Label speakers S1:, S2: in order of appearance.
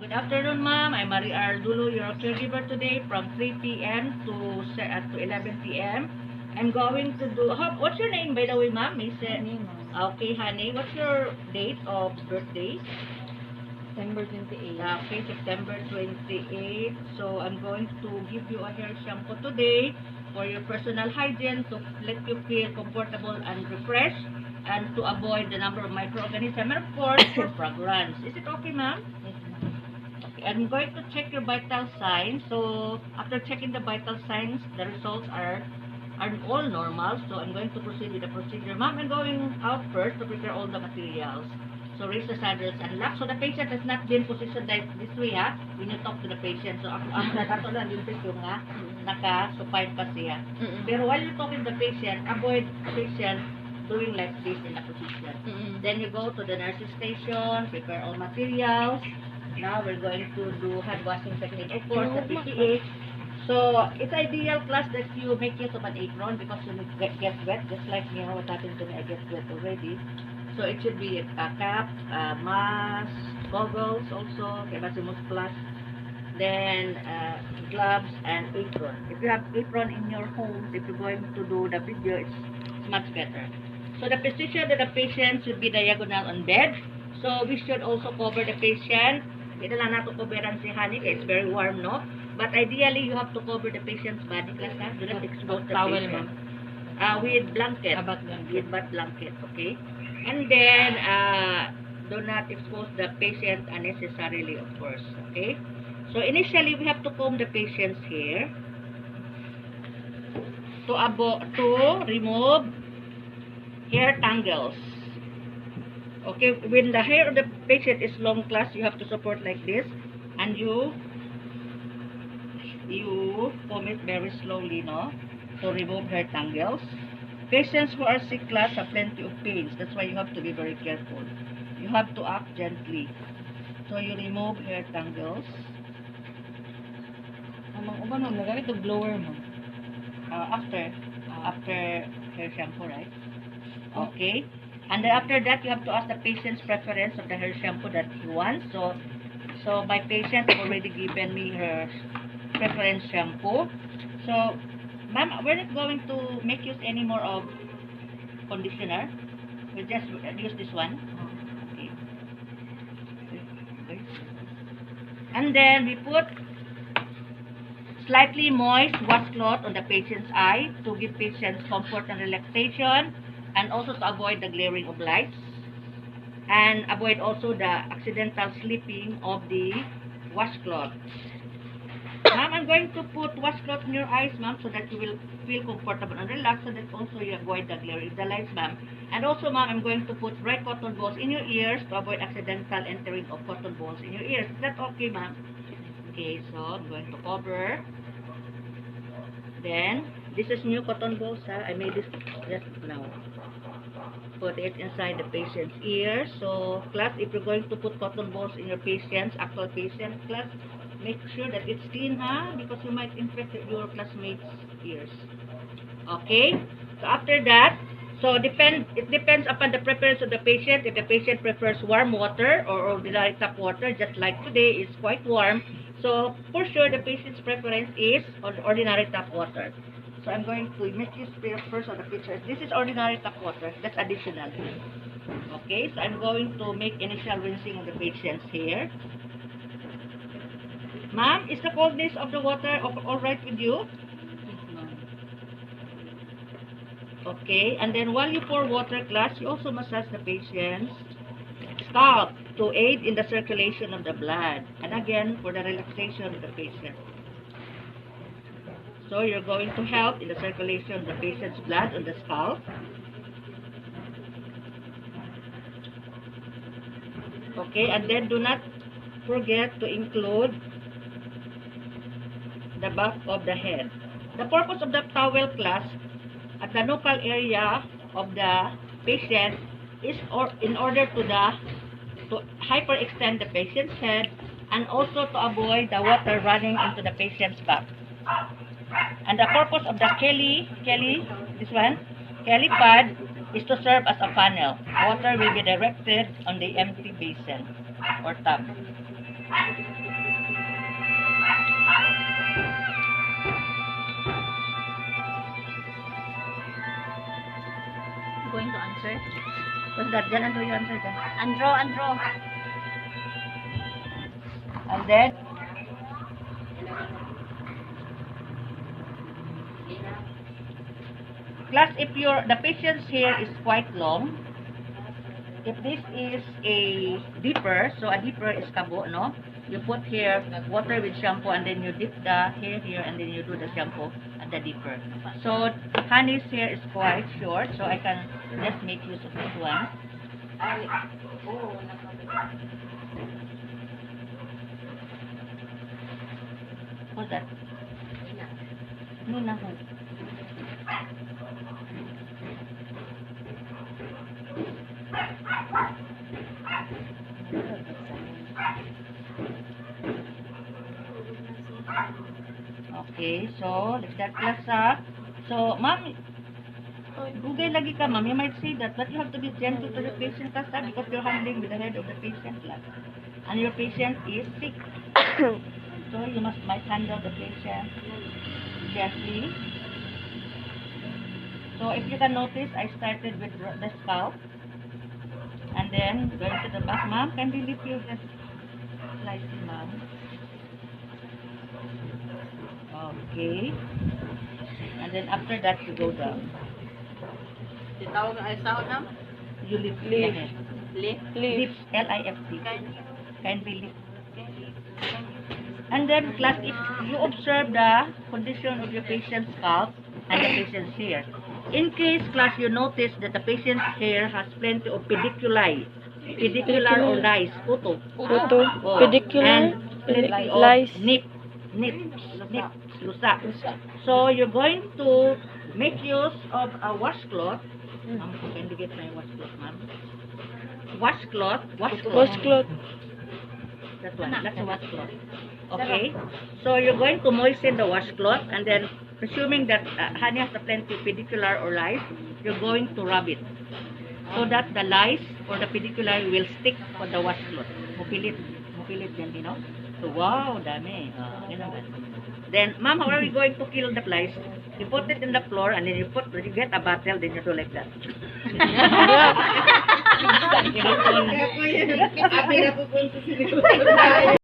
S1: Good afternoon, ma'am. I'm Marie Dulu, your caregiver today from 3 p.m. to 11 p.m. I'm going to do. What's your name, by the way, ma'am? Is it?
S2: Honey, ma'am.
S1: Okay, honey. What's your date of birthday?
S2: September 28.
S1: Okay, September 28. So I'm going to give you a hair shampoo today for your personal hygiene to let you feel comfortable and refreshed and to avoid the number of microorganisms and of course for fragrance. Is it okay, ma'am?
S2: Yes, ma'am.
S1: I'm going to check your vital signs. So after checking the vital signs, the results are all normal. So I'm going to proceed with the procedure. Ma'am, I'm going out first to prepare all the materials. So raise the saddles and lock. So the patient has not been positioned like this way, ha? When you talk to the patient. So ako lang yung tissue nga, naka-supine pa siya. Pero while you're talking to the patient, avoid patient doing like this in the position. Then you go to the nursing station, prepare all materials. Now we're going to do hand washing technique. Of course, the PPA. So it's ideal class that you make use of an apron because you get wet, just like me. What happened to me, I get wet already. So it should be a cap, mask, goggles also, Kebasimus Plus, then gloves and apron. If you have apron in your homes, if you're going to do the video, it's much better. So the position of the patient should be diagonal on bed. So we should also cover the patient. Hindi lang nato coveran si honey, it's very warm, no? But ideally, you have to cover the patient's body, class, ha? Do not expose the
S2: Towel,
S1: patient. With blanket.
S2: Bath blanket.
S1: With bath blanket, okay? And then, do not expose the patient unnecessarily, of course, okay? So initially, we have to comb the patient's hair to remove hair tangles. Okay, when the hair of the patient is long, class, you have to support like this, and you comb it very slowly, no, to remove hair tangles. Patients who are sick, class, have plenty of pains. That's why you have to be very careful. You have to act gently. So you remove hair tangles.
S2: Amang uban mo, nagamit yung blower mo.
S1: After hair shampoo, right? Okay. And then after that, you have to ask the patient's preference of the hair shampoo that he wants. So my patient already given me her preference shampoo. So, ma'am, we're not going to make use any more of conditioner. We'll just use this one. Okay. And then we put slightly moist washcloth on the patient's eye to give patients comfort and relaxation, and also to avoid the glaring of lights, and avoid also the accidental slipping of the washcloth. Ma'am, I'm going to put washcloth in your eyes, ma'am, so that you will feel comfortable and relaxed, so that also you avoid the glare of the lights, ma'am. And also, ma'am, I'm going to put dry cotton balls in your ears to avoid accidental entering of cotton balls in your ears. Is that okay, ma'am? Okay, so I'm going to cover. Then, this is new cotton balls, ha? I made this just now. Put it inside the patient's ear. So, class, if you're going to put cotton balls in your patient's, actual patient's, class, make sure that it's clean, ha? Because you might infect your classmates' ears. Okay? So, after that, it depends upon the preference of the patient. If the patient prefers warm water or ordinary tap water, just like today, it's quite warm. So, for sure, the patient's preference is ordinary tap water. So, I'm going to make this first on the picture. This is ordinary tap water. That's additional. Okay, so I'm going to make initial rinsing of the patient's hair. Ma'am, is the coldness of the water alright with you? Okay, and then while you pour water, class, you also massage the patient's scalp to aid in the circulation of the blood. And again, for the relaxation of the patient. So you're going to help in the circulation of the patient's blood on the scalp. Okay, and then do not forget to include the back of the head. The purpose of the towel, class, at the nuchal area of the patient is in order to hyperextend the patient's head, and also to avoid the water running into the patient's back. And the purpose of the Kelly pad is to serve as a funnel. Water will be directed on the empty basin or tub. that. Then Andrew, you answer that.
S2: Andro.
S1: And then, class, if the patient's hair is quite long, if this is a dipper, so a dipper is kabo, no? You put here water with shampoo and then you dip the hair here and then you do the shampoo at the dipper. So Honey's hair is quite short, so I can just make use of this one. What's that? Nina. Okay, so like that class up. So, ma'am, dugay lagi ka, ma'am. You might say that, but you have to be gentle to the patient class because you're handling with the head of the patient class. And your patient is sick. So, you might handle the patient gently. So, if you can notice, I started with the scalp. And then, going to the back, ma'am, can we lift you just slightly, ma'am? Okay. And then after that, you go down. You lift the head. Lift. L-I-F-T. Can be lift. And then, class, if you observe the condition of your patient's scalp and the patient's hair. In case, class, you notice that the patient's hair has plenty of pediculi. Pedicular or lice. Puto.
S3: Pedicular,
S1: And plenty of
S3: lice.
S1: nips. Lusa. So, you're going to make use of a washcloth. Can you get my washcloth, ma'am? Washcloth.
S3: Washcloth.
S1: That one. That's a washcloth. Okay. So, you're going to moisten the washcloth and then, presuming that Honey has a plenty of pedicular or lice, you're going to rub it. So that the lice or the pedicular will stick on the washcloth. Mupilit yan, you know? So, wow, dami. Then, ma'am, how are we going to kill the lice? You put it in the floor and then you get a bottle, then you do like that.